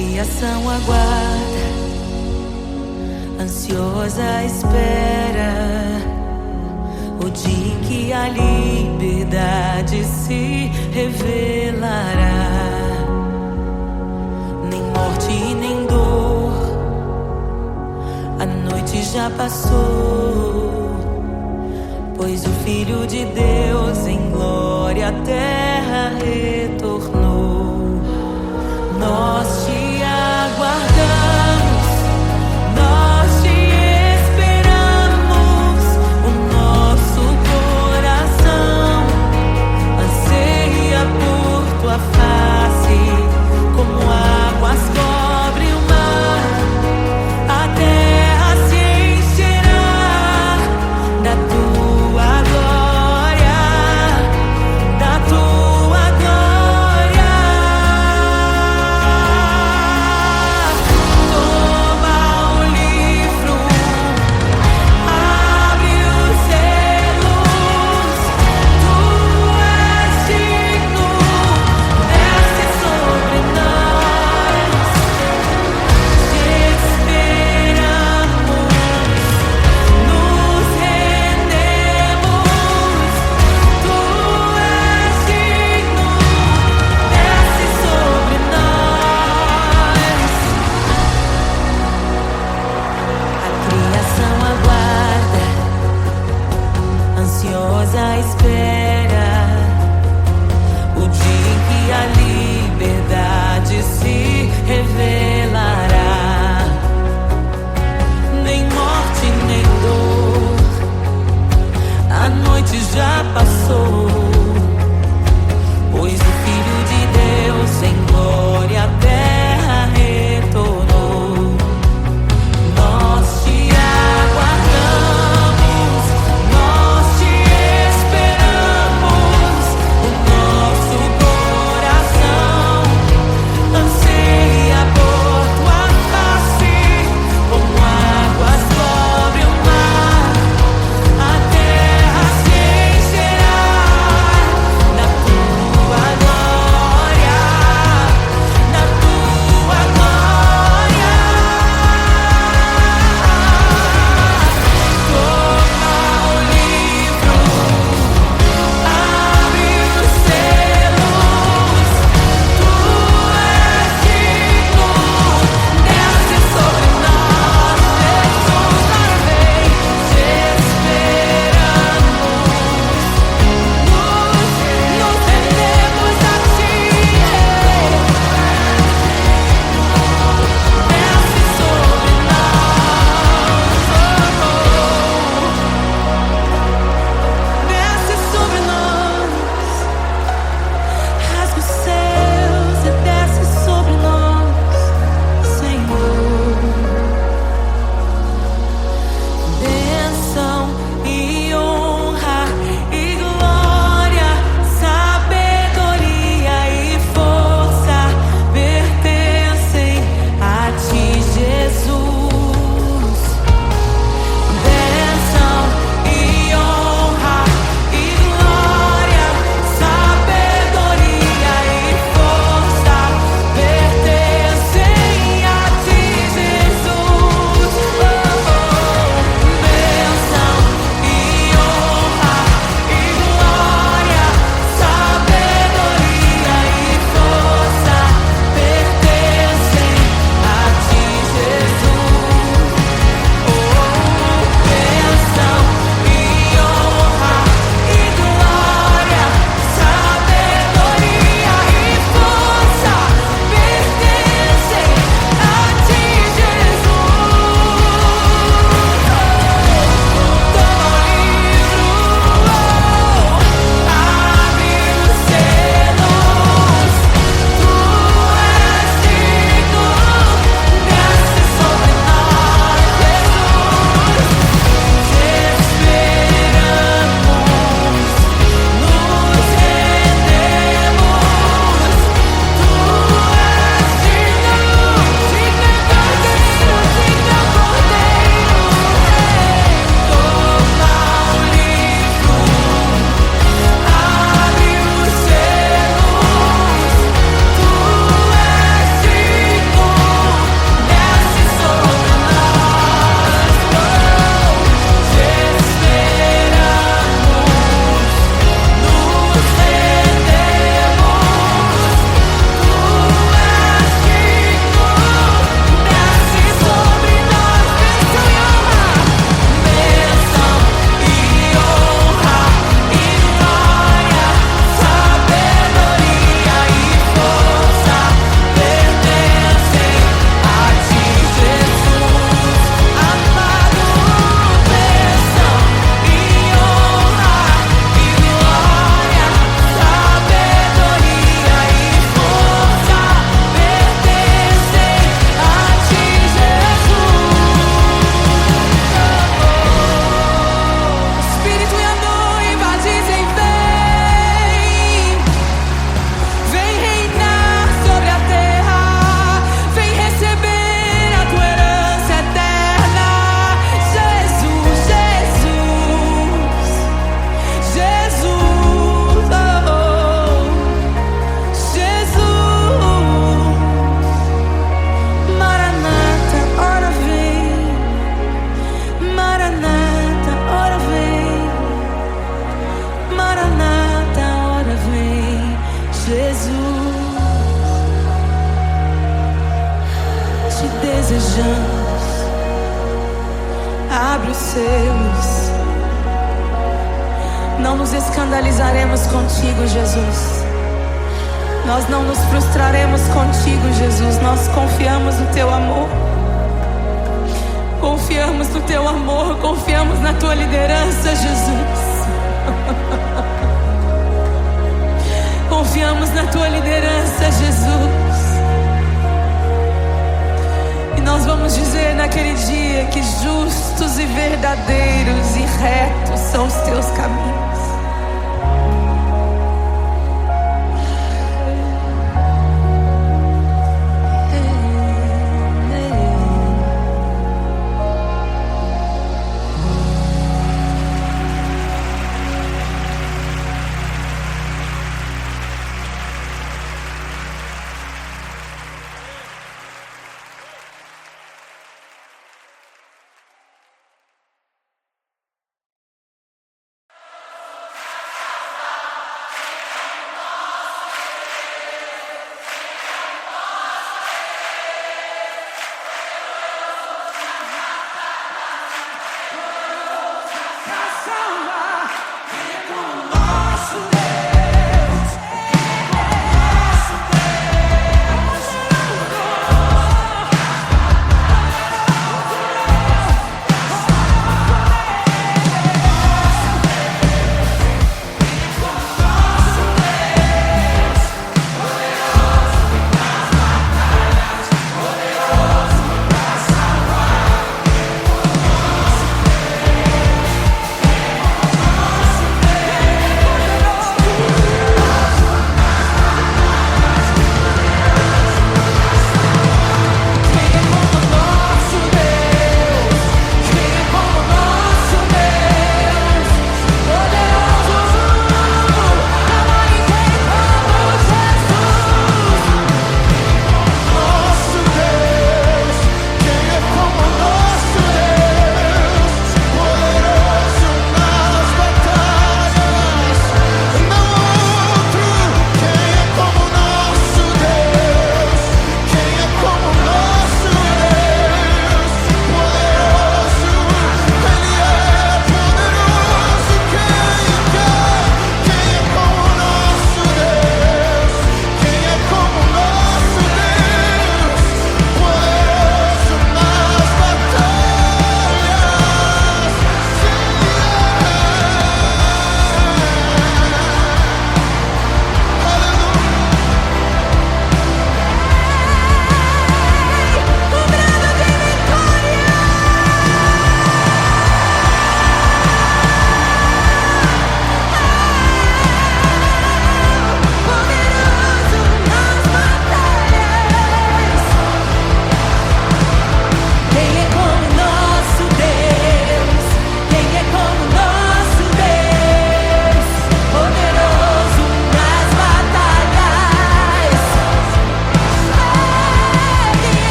criação aguarda, ansiosa espera o dia em que a liberdade se revelará. Nem morte e nem dor, a noite já passou, pois o Filho de Deus em glória à terra retornou. Nós te aguardamos, nós te esperamos. O nosso coração anseia por tua face, como águas cobrem o mar. A terra se encherá da tua glória, da tua desejamos. Abre os seus. Não nos escandalizaremos contigo, Jesus. Nós não nos frustraremos contigo, Jesus. Nós confiamos no teu amor. Confiamos no teu amor. Confiamos na tua liderança, Jesus. Confiamos na tua liderança, Jesus. E nós vamos dizer naquele dia que justos e verdadeiros e retos são os teus caminhos.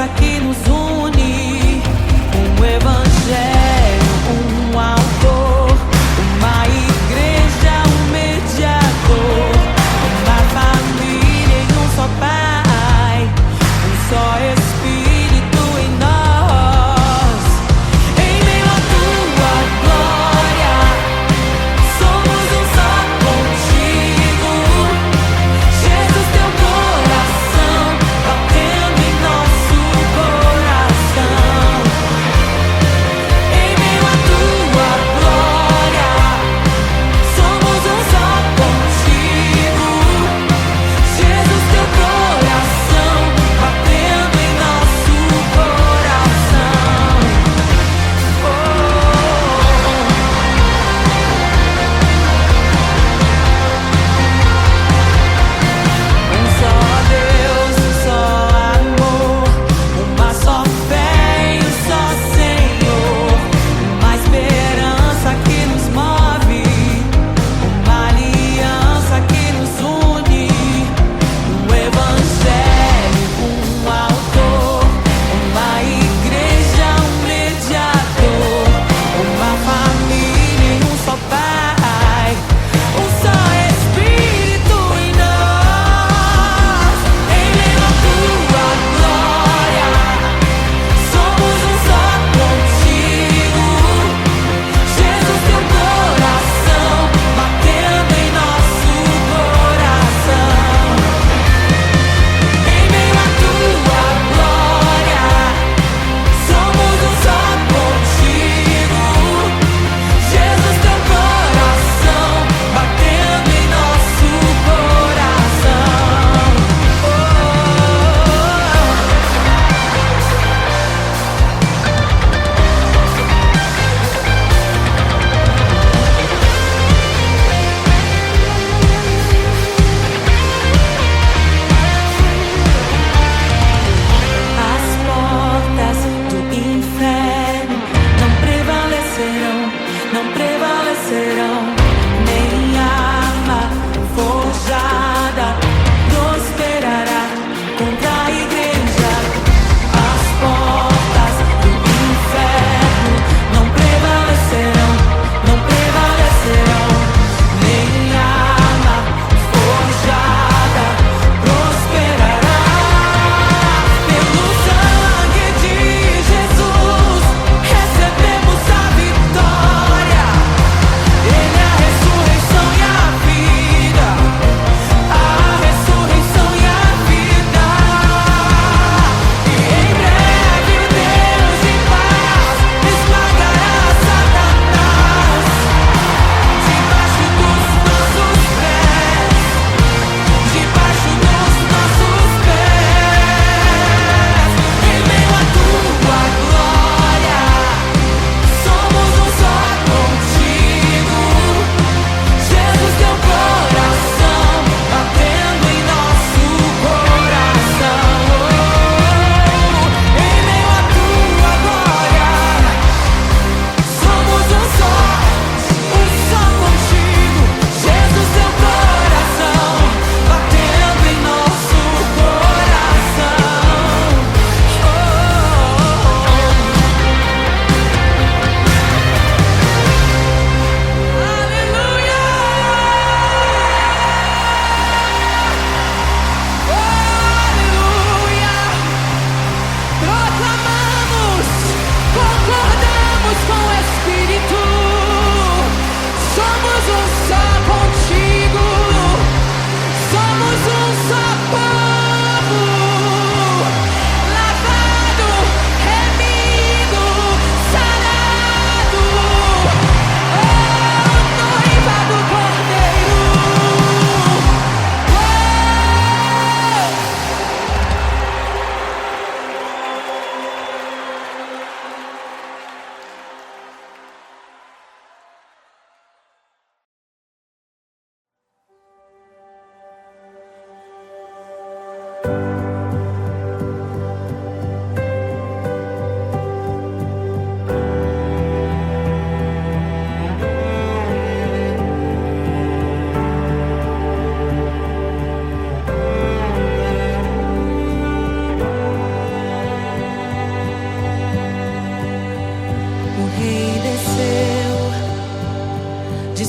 coisa que nos une, um evangelho, um autor, uma igreja, um mediador, uma família em um só Pai, um só Espírito em nós. Em meio à tua glória, somos um só contigo. Jesus, teu coração batendo em nosso coração.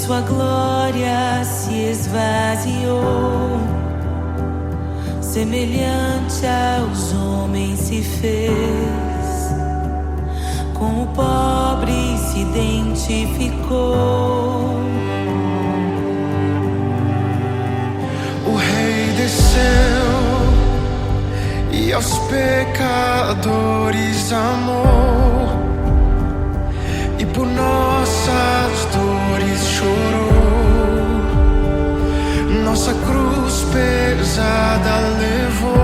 sua glória se esvaziou, semelhante aos homens se fez, com o pobre se identificou. O Rei desceu e aos pecadores amou, e por nossas dores chorou, nossa cruz pesada levou.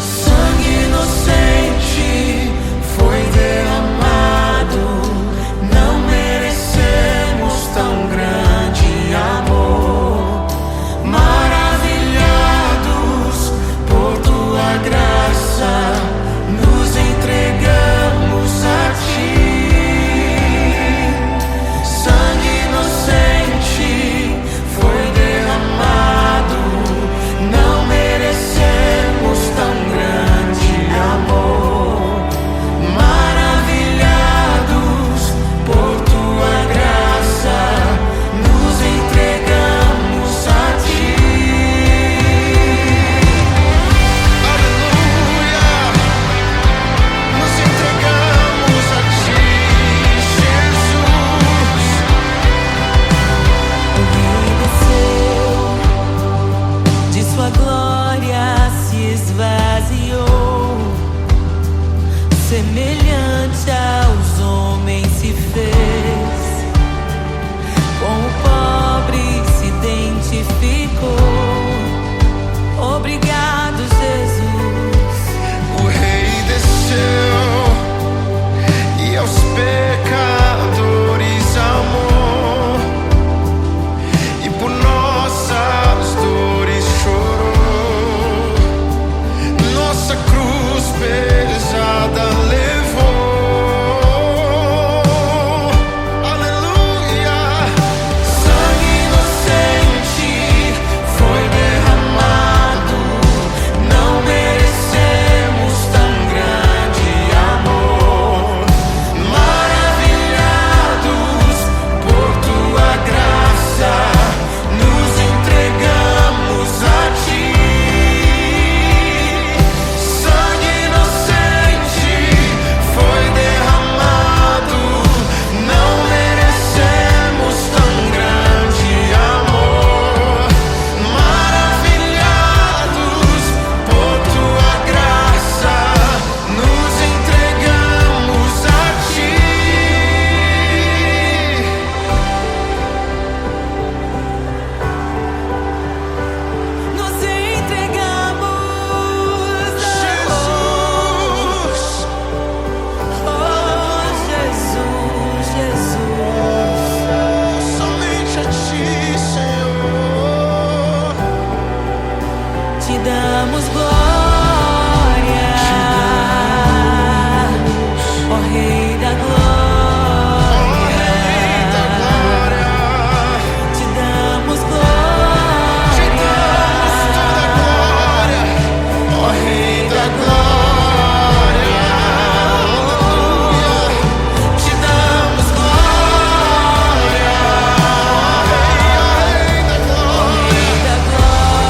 Sangue inocente foi derramado, não merecemos tão grande amor. Maravilhados por tua graça, nos entregamos a ti. Sangue inocente foi derramado, não merecemos tão grande amor. Maravilhados por tua graça, nos entregamos a ti. Aleluia! Nos entregamos a ti, Jesus. O Rei desceu, de sua glória se esvaziou, semelhante aos homens se fez, com o pobre se identificou. Obrigado, Jesus. O Rei desceu e aos pecadores amou, e por nossas dores chorou, nossa cruz pesada levou. Aleluia! Sangue inocente foi derramado, não merecemos tão grande amor. Maravilhados por tua graça, nos entregamos a ti. Sangue inocente foi derramado, não merecemos tão grande amor. Maravilhados por tua graça, nos entregamos a ti. Nos entregamos, Jesus, oh Jesus, Jesus. somente a ti, Senhor. Te damos glória, ó Rei da glória. Rei da glória, Te damos glória, te damos toda a glória, ó Rei da glória. Aleluia, te damos glória, Rei da glória. Rei da glória.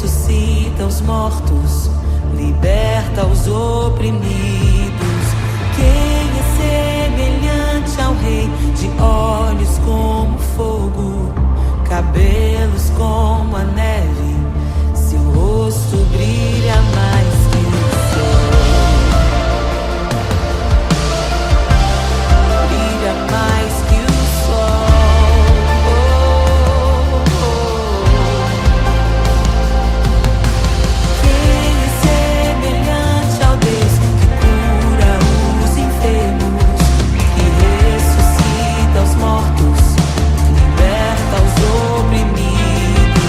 ressuscita os mortos, liberta os oprimidos. Quem é semelhante ao Rei, de olhos como fogo, cabelos como a neve, seu rosto brilha mais que o sol. Brilha mais que o sol. Quem é semelhante ao Deus que cura os enfermos, que ressuscita os mortos, liberta os oprimidos?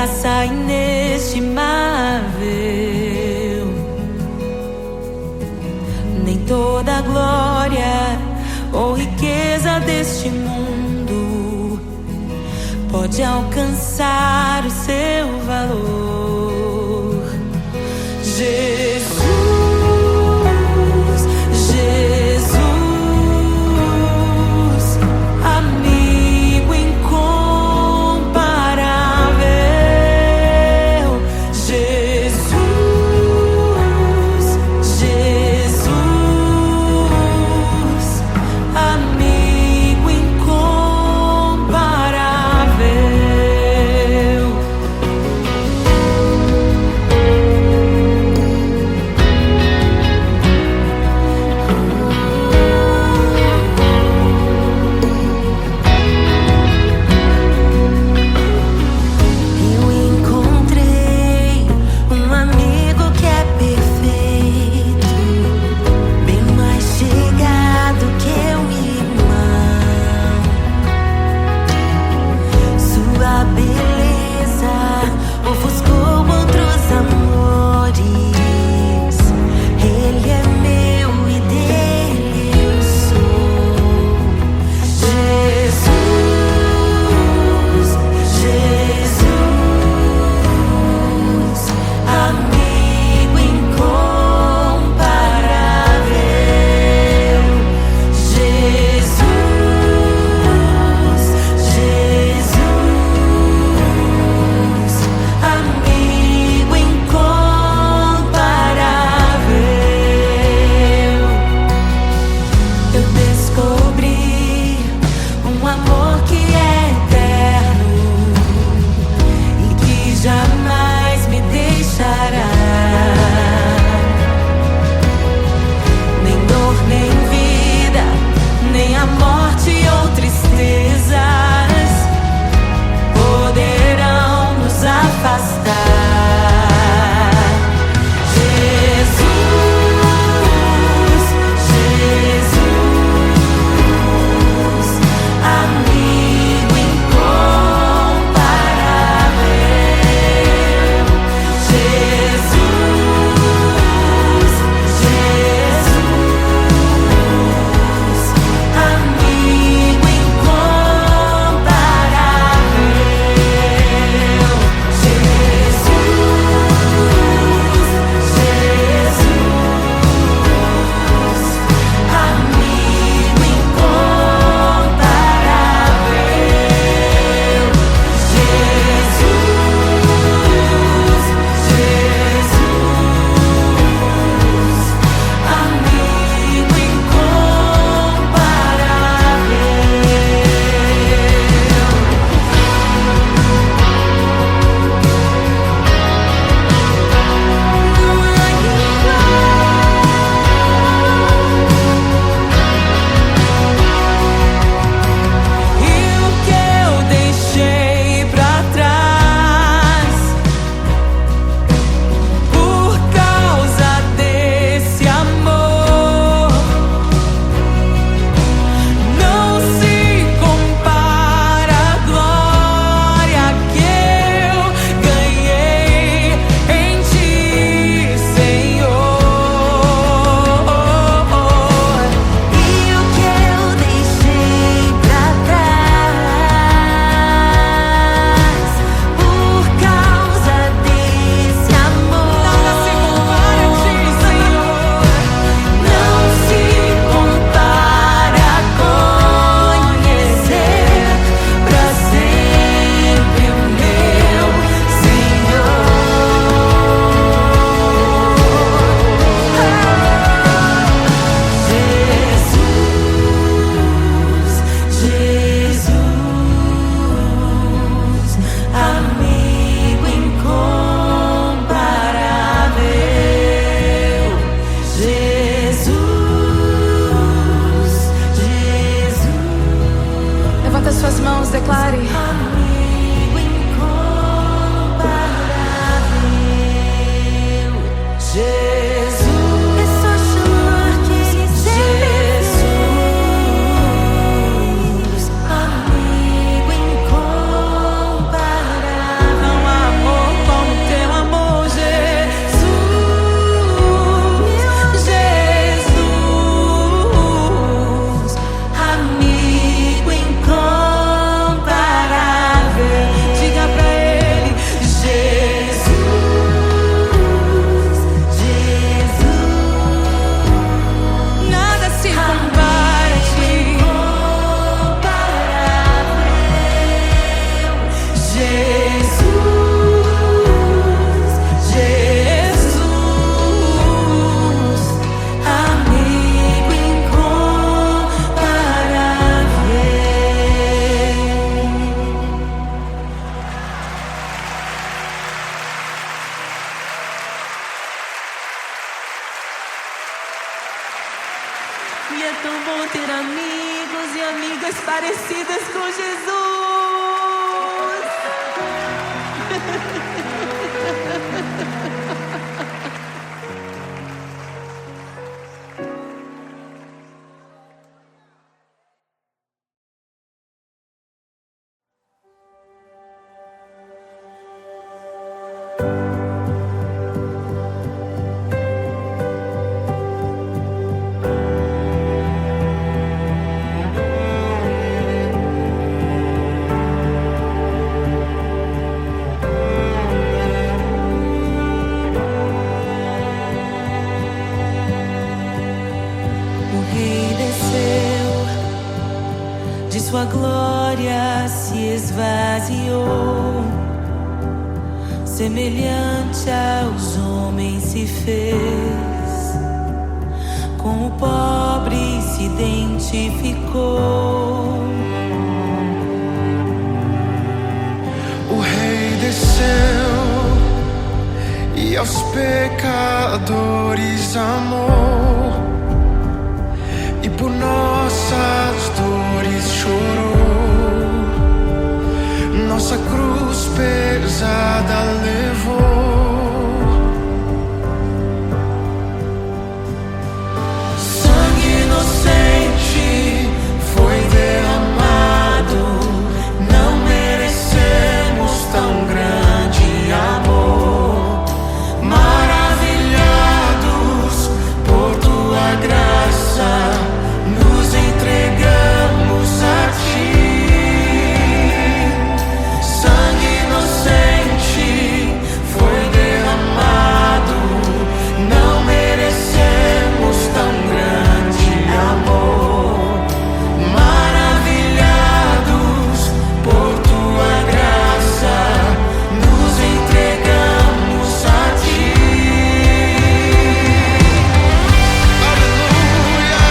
graça inestimável, nem toda a glória ou riqueza deste mundo pode alcançar o seu valor. Jesus, Jesus, amigo incomparável. Jesus, Jesus, amigo incomparável. E é tão bom ter amigos e amigas parecidas com Jesus. Sua glória se esvaziou, semelhante aos homens se fez, com o pobre se identificou. O Rei desceu e aos pecadores amou, e por nossas dores chorou, nossa cruz pesada levou. Sangue inocente foi derramado, não merecemos tão grande amor. Maravilhados por tua graça, nos entregamos a ti. Sangue inocente foi derramado, não merecemos tão grande amor. Maravilhados por tua graça, nos entregamos a ti. Aleluia!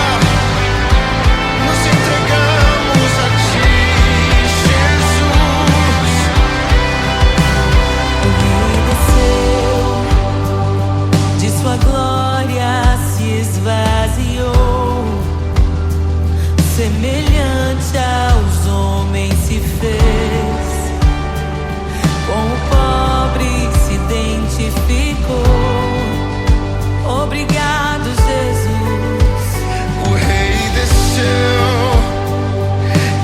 Nos entregamos a ti, Jesus. O Rei desceu, de sua glória se esvaziou, semelhante aos homens se fez, com o pobre se identificou. Obrigado, Jesus. O Rei desceu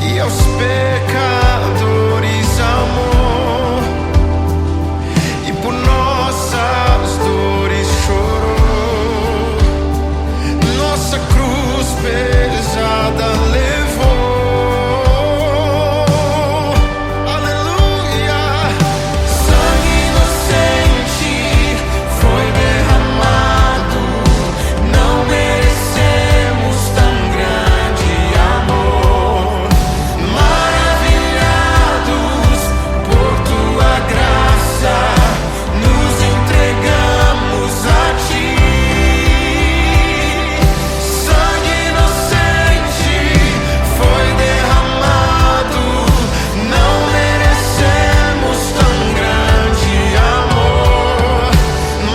e aos pecadores amou, e por nossas dores chorou, nossa cruz pesada levou. Aleluia! Sangue inocente foi derramado, não merecemos tão grande amor. Maravilhados por tua graça, nos entregamos a ti. Sangue inocente foi derramado, não merecemos tão grande amor.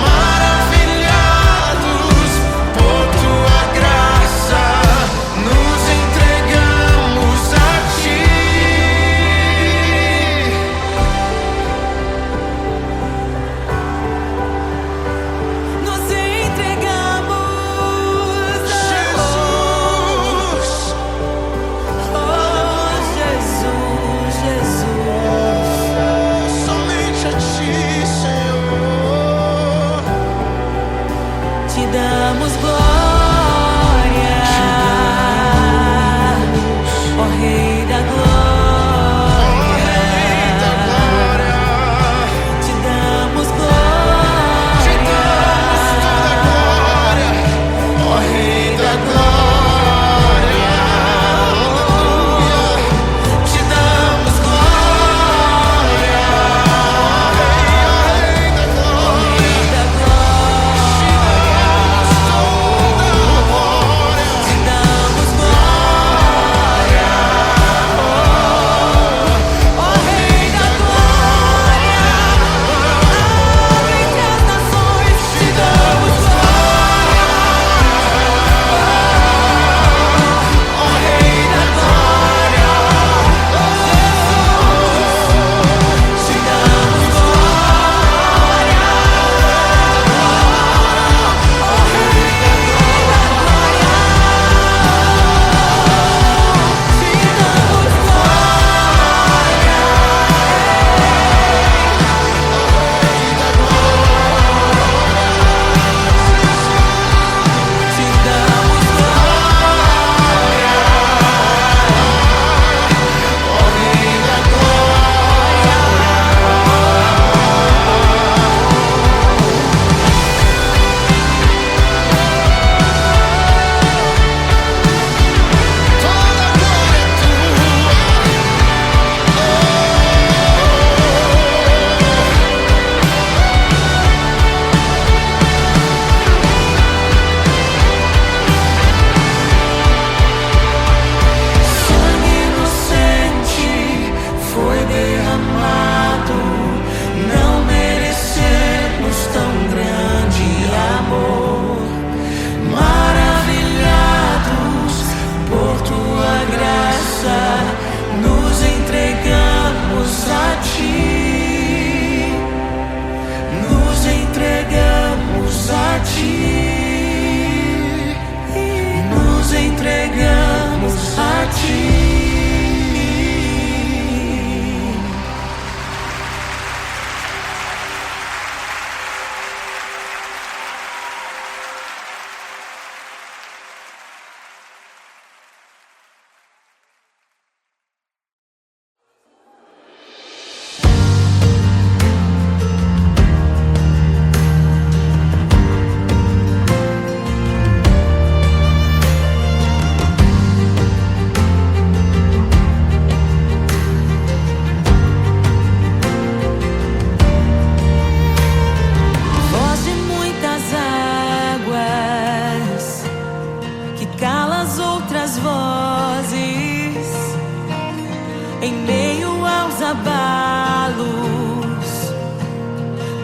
Maravilhados por tua graça, nos entregamos a ti. Nos entregamos a Jesus, Oh, Jesus, Jesus. somente a ti, Senhor. Te damos glória, ó Rei da glória. Rei da glória, Te damos te glória, damos toda a glória, ó Rei da glória. Aleluia, te damos glória, Rei da glória. Rei da glória. Te damos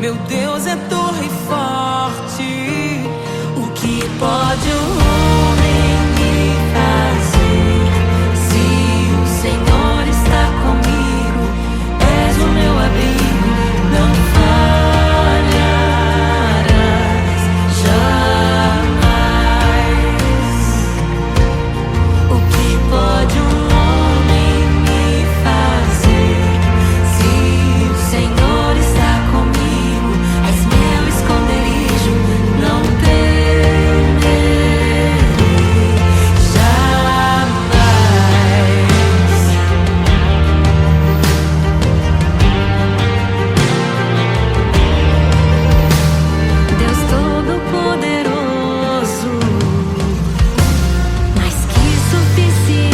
Meu Deus é torre forte. O que pode o homem me fazer? Se o Senhor está comigo, és o meu abrigo, não falharás jamais. O que pode um homem me fazer? Se o Senhor está comigo, és meu esconderijo, não temerei jamais. Deus Todo-Poderoso, mais que suficiente,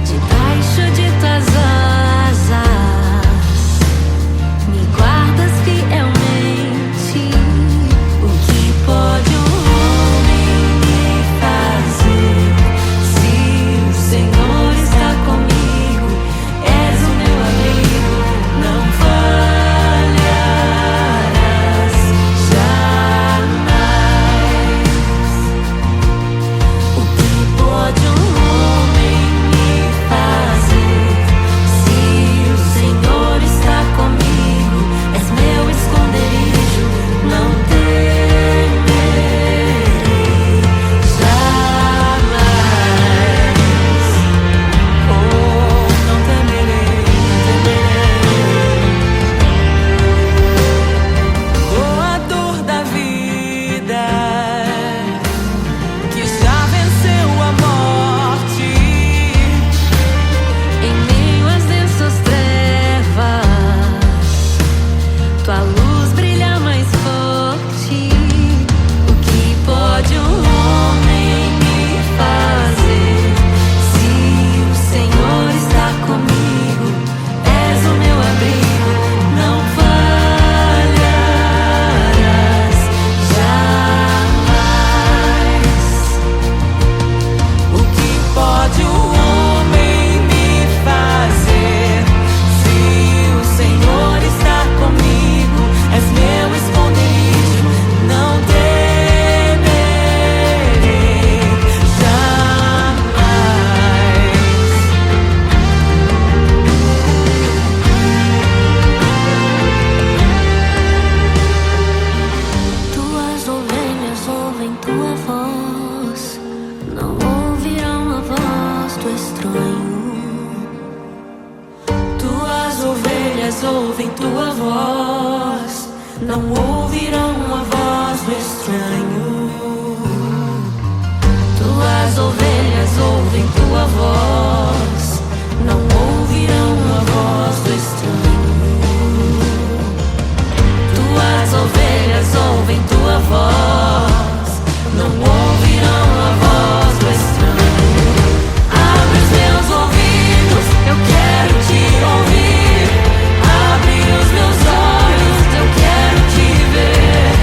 debaixo de tuas asas me guardas fielmente. O que pode um homem me fazer? Se o Senhor está comigo, és o meu amigo, não falharás jamais. O que pode um homem me fazer? Se o Senhor está comigo, és meu esconderijo, não temerei jamais. Oh, não temerei, doador da vida, que já venceu a morte. Em meio às densas trevas, tua luz brilha mais forte. O que pode um homem me fazer? Se o Senhor está comigo, és o meu abrigo, não falharás jamais. O que pode o homem me fazer? Se o Senhor está comigo, és meu esconderijo, não temerei jamais. Tuas ovelhas ouvem tua voz, não ouvirão a voz do estranho. Tuas ovelhas ouvem tua voz, não ouvirão a voz do estranho. Tuas ovelhas ouvem tua voz, não ouvirão a voz do estranho. Tuas ovelhas ouvem tua voz, não ouvirão a voz do estranho. Abre os meus ouvidos, eu quero te ouvir. Abre os meus olhos, eu quero te ver.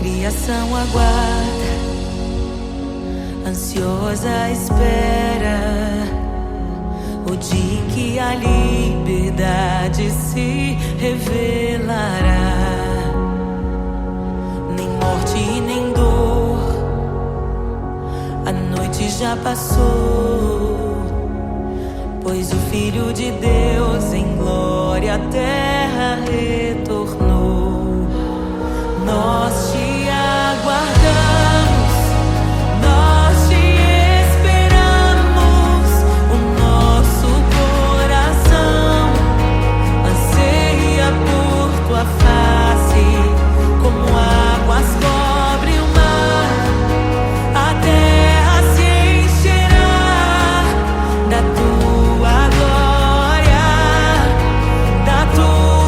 criação aguarda, ansiosa espera o dia em que a liberdade se revelará. Nem morte e nem dor, a noite já passou, pois o Filho de Deus em glória à terra retornou. Nós te aguardamos, nós te esperamos. O nosso coração anseia por tua face, como águas cobre o mar. A terra se encherá da tua glória, da tua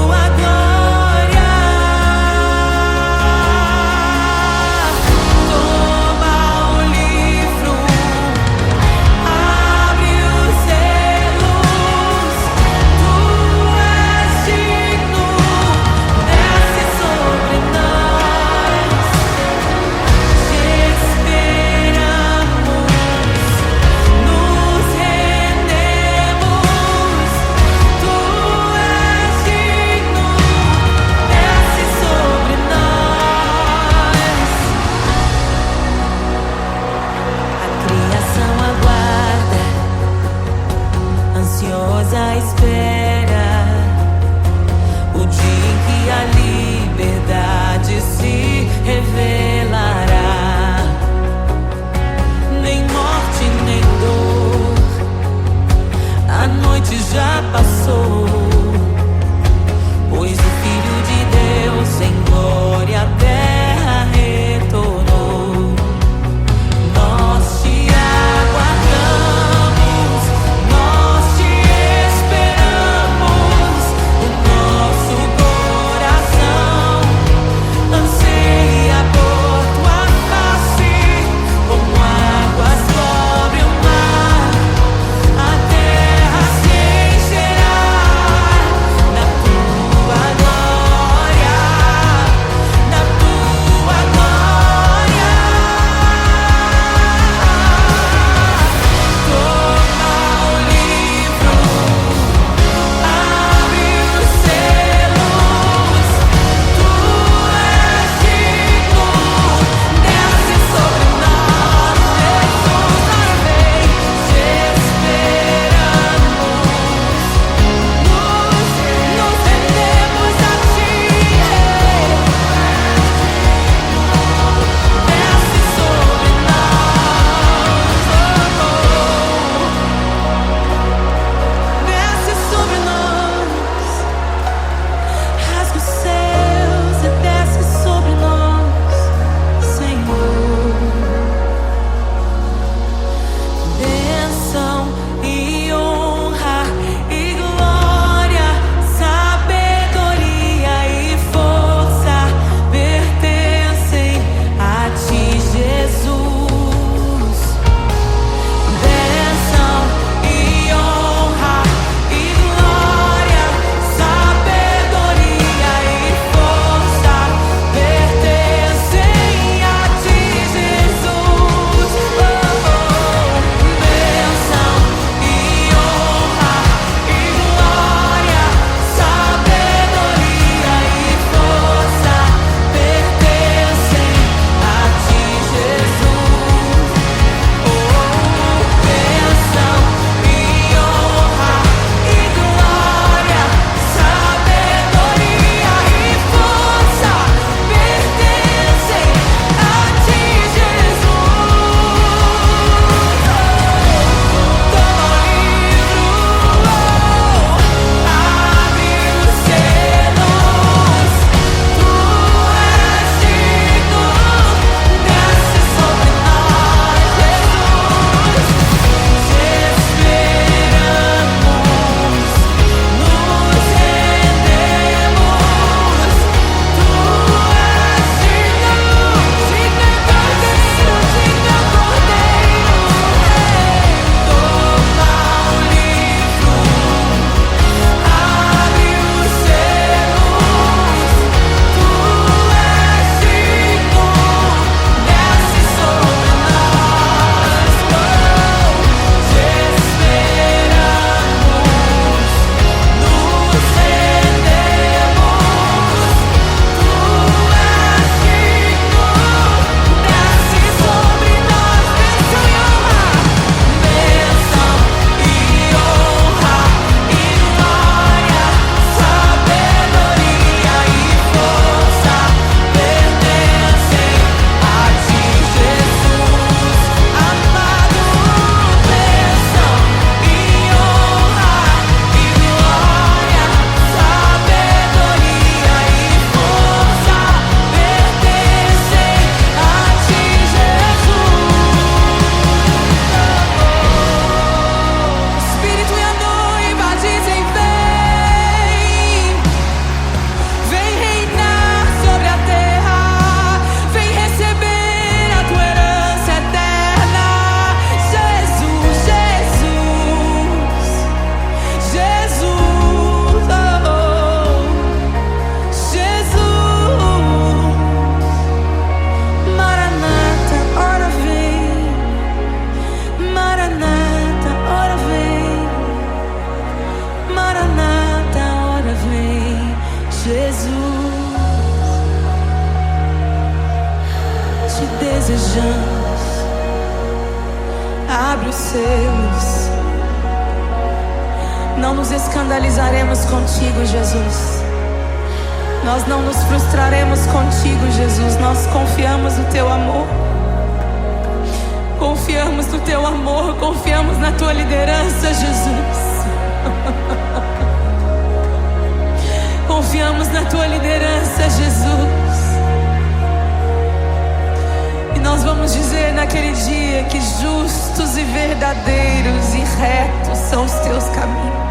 desejamos. Abre os seus. Não nos escandalizaremos contigo, Jesus. Nós não nos frustraremos contigo, Jesus. Nós confiamos no teu amor. Confiamos no teu amor. Confiamos na tua liderança, Jesus. Confiamos na tua liderança, Jesus. E nós vamos dizer naquele dia que justos e verdadeiros e retos são os teus caminhos.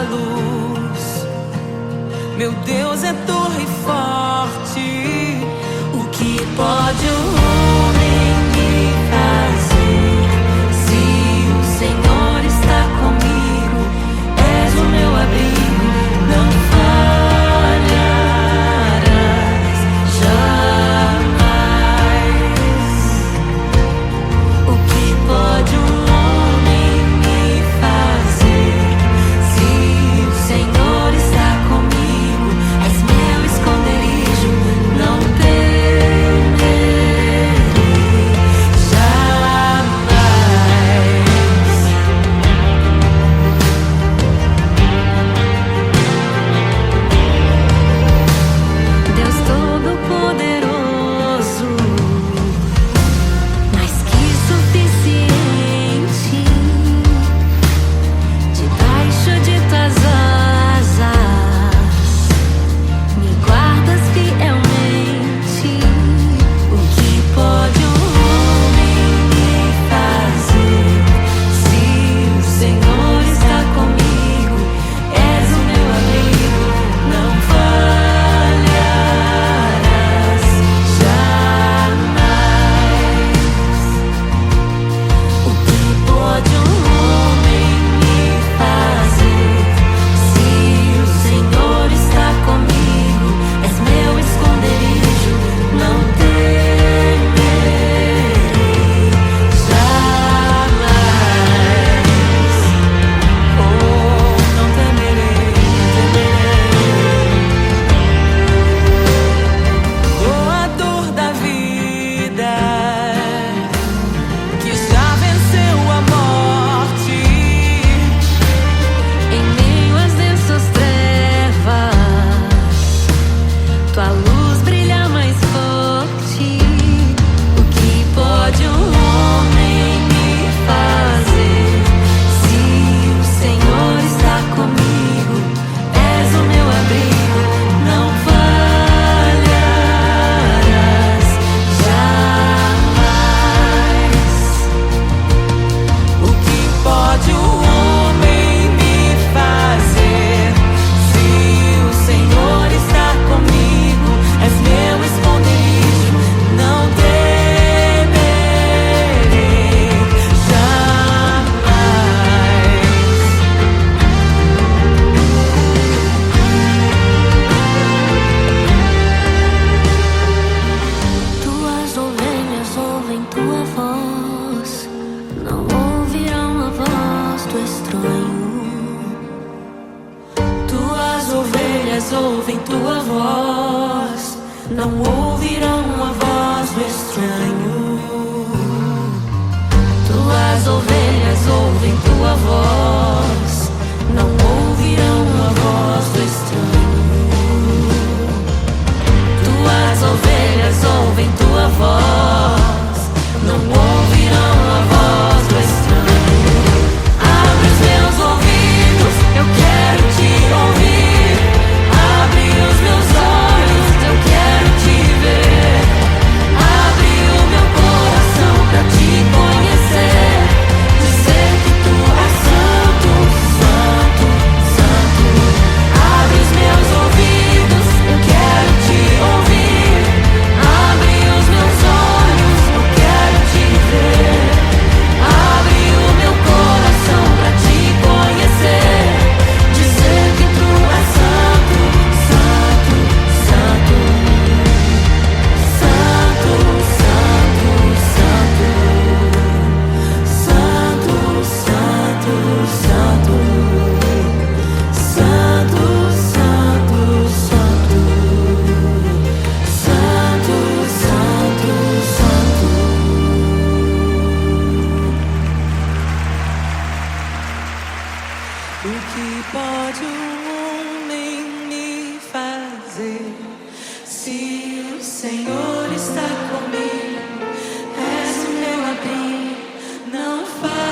luz. Meu Deus é torre forte. O que pode o homem me fazer? Se o Senhor está comigo, és o meu abrigo, não falharás jamais. O que pode um homem me fazer? Se o Senhor está comigo, és meu esconderijo, não temerei jamais. Deus Todo-Poderoso, mais que suficiente, debaixo de tuas asas me guardas fielmente. O que pode um homem me fazer? Se o Senhor está comigo, és o meu abrigo, não falharás jamais. O que pode um homem me fazer? Se o Senhor está comigo, és meu esconderijo, não temerei jamais. Oh, não temerei, doador da vida, que já venceu a morte. Em meio às densas trevas, tua luz brilha mais forte. O que pode um homem me fazer? Se o Senhor está comigo, és o meu abrigo, não falharás jamais. O que pode o homem me fazer? Se o Senhor está comigo, és meu esconderijo, não temerei jamais. Tuas ovelhas ouvem tua voz, não ouvirão a voz do estranho. Tuas ovelhas ouvem tua voz, não ouvirão a voz do estranho. Tuas ovelhas ouvem tua voz, não ouvirão a voz do estranho. Tuas ovelhas ouvem tua voz, não ouvirão a voz do estranho. Abre os meus ouvidos, eu quero te ouvir. Abre os meus olhos, eu quero te ver. Abre o meu coração pra te conhecer. Dizer que tu és santo, santo, santo. Abre os meus ouvidos, eu quero te ouvir. Abre os meus olhos, eu quero te ver. Abre o meu coração pra te conhecer. Dizer que tu és santo, santo, santo. Santo, santo, santo. Santo, santo, santo. Santo, santo, santo. Santo, santo, santo. O que pode um homem me fazer? Se o Senhor está comigo, és o meu abrigo, não falharás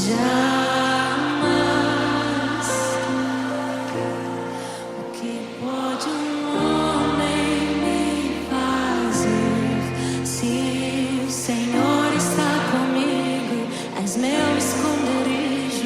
jamais. O que pode um homem me fazer? Se o Senhor está comigo, és meu esconderijo,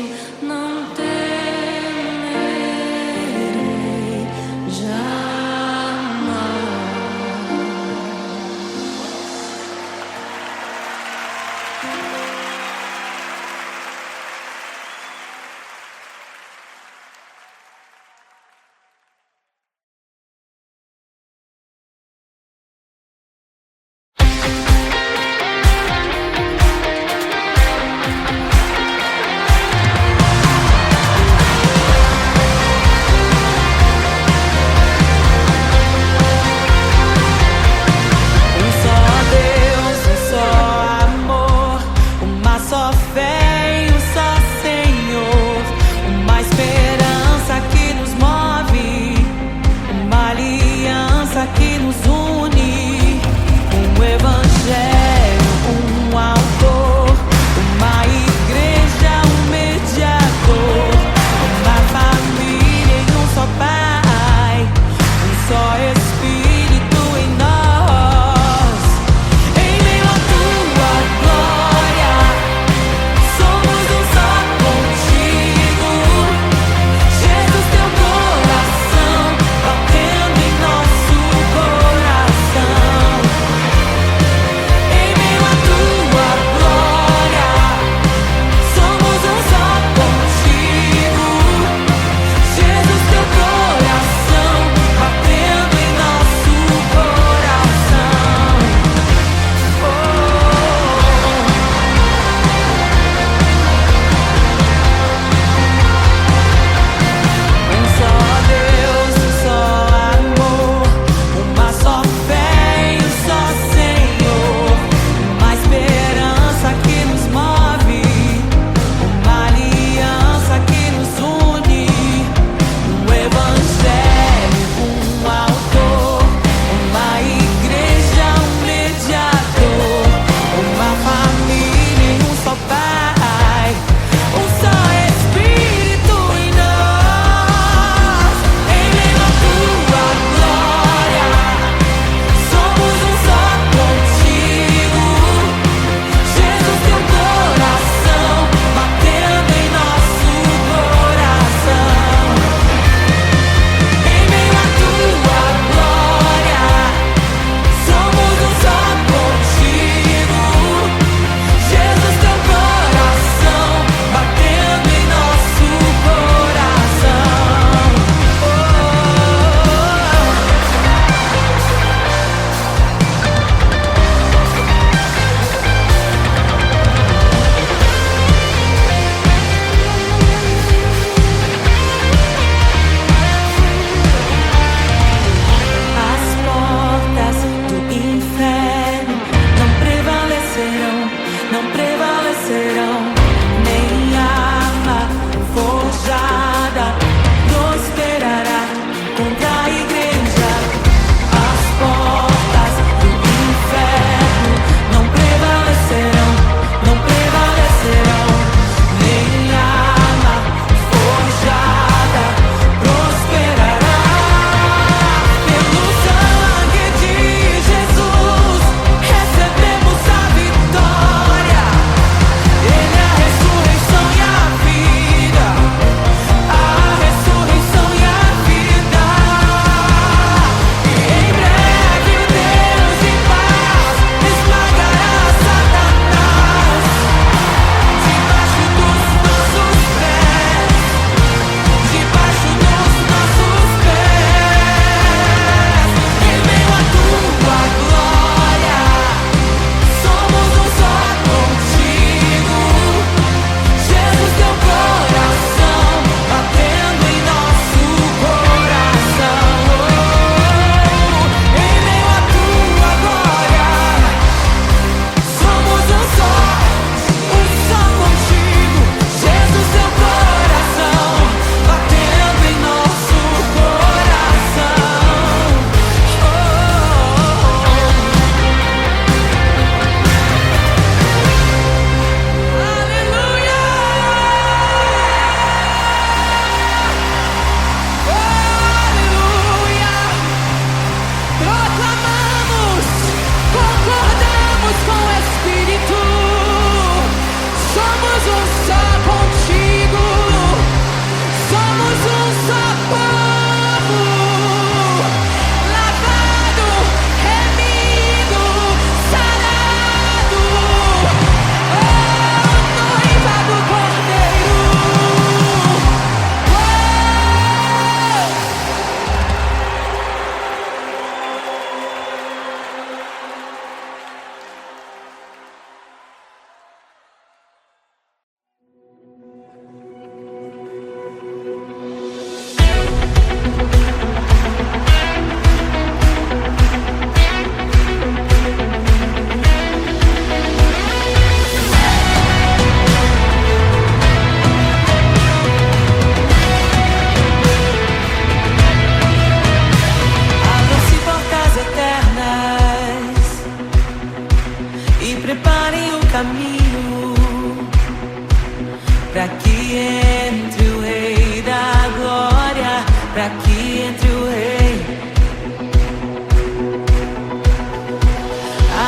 pra que entre o Rei da Glória, pra que entre o Rei.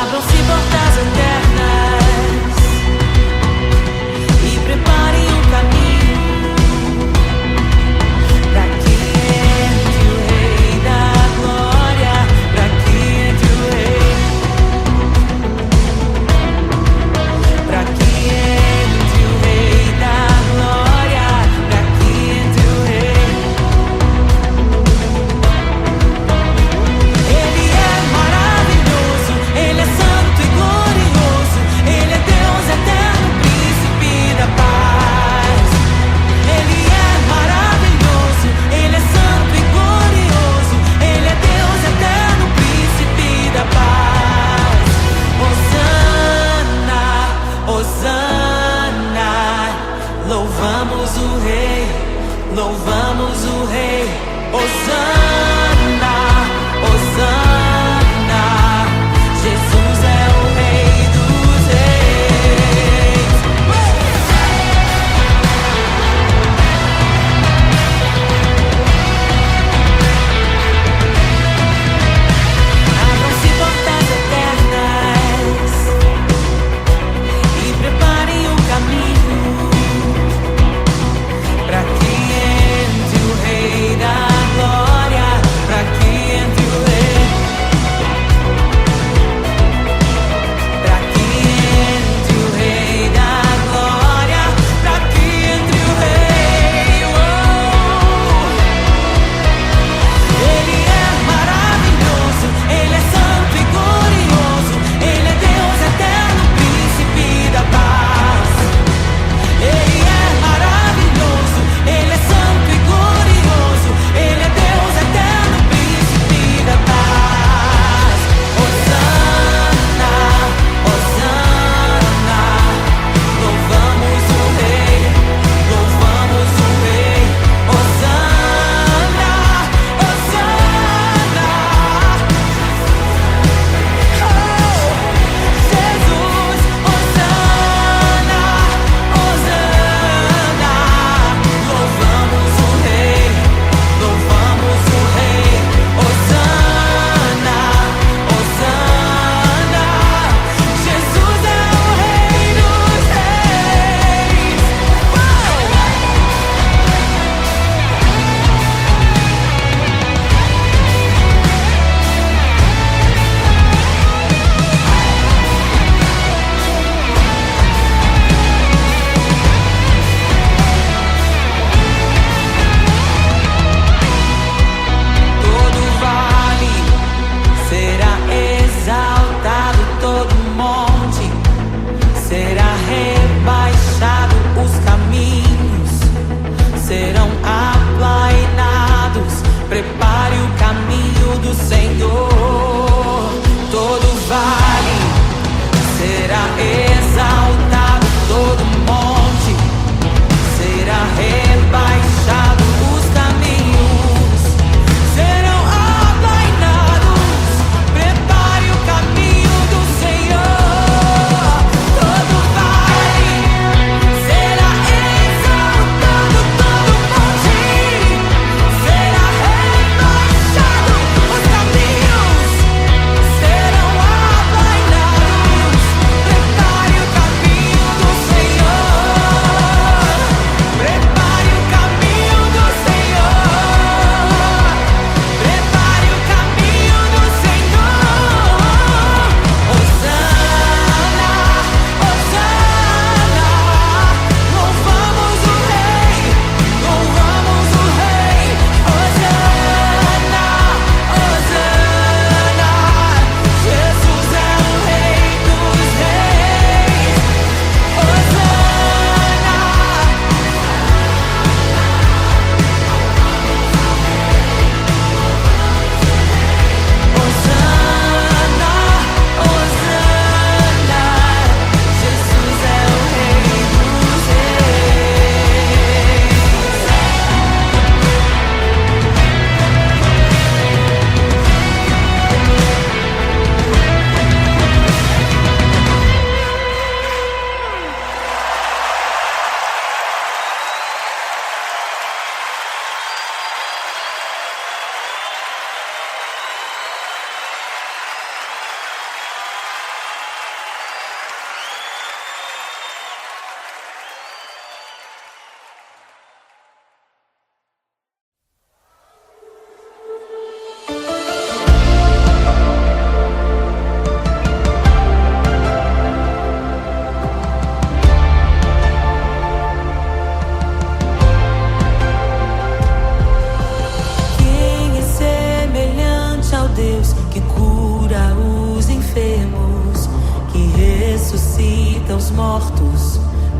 Abram-se portas eternas e preparem um caminho pra que entre o Rei da Glória, pra que entre o Rei, pra que entre o Rei da Glória, pra que entre o Rei. Ele é maravilhoso, Ele é santo e glorioso, Ele é Deus eterno, príncipe da paz. Ele é maravilhoso, Ele é santo e glorioso, Ele é Deus eterno, príncipe da paz. Hosana, Hosana, louvamos o Rei, louvamos o Rei. Hosana, Hosana, Jesus é o Rei dos Reis. Abram-se portas eternas e preparem o caminho pra que entre o Rei da Glória,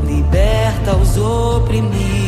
liberta os oprimidos.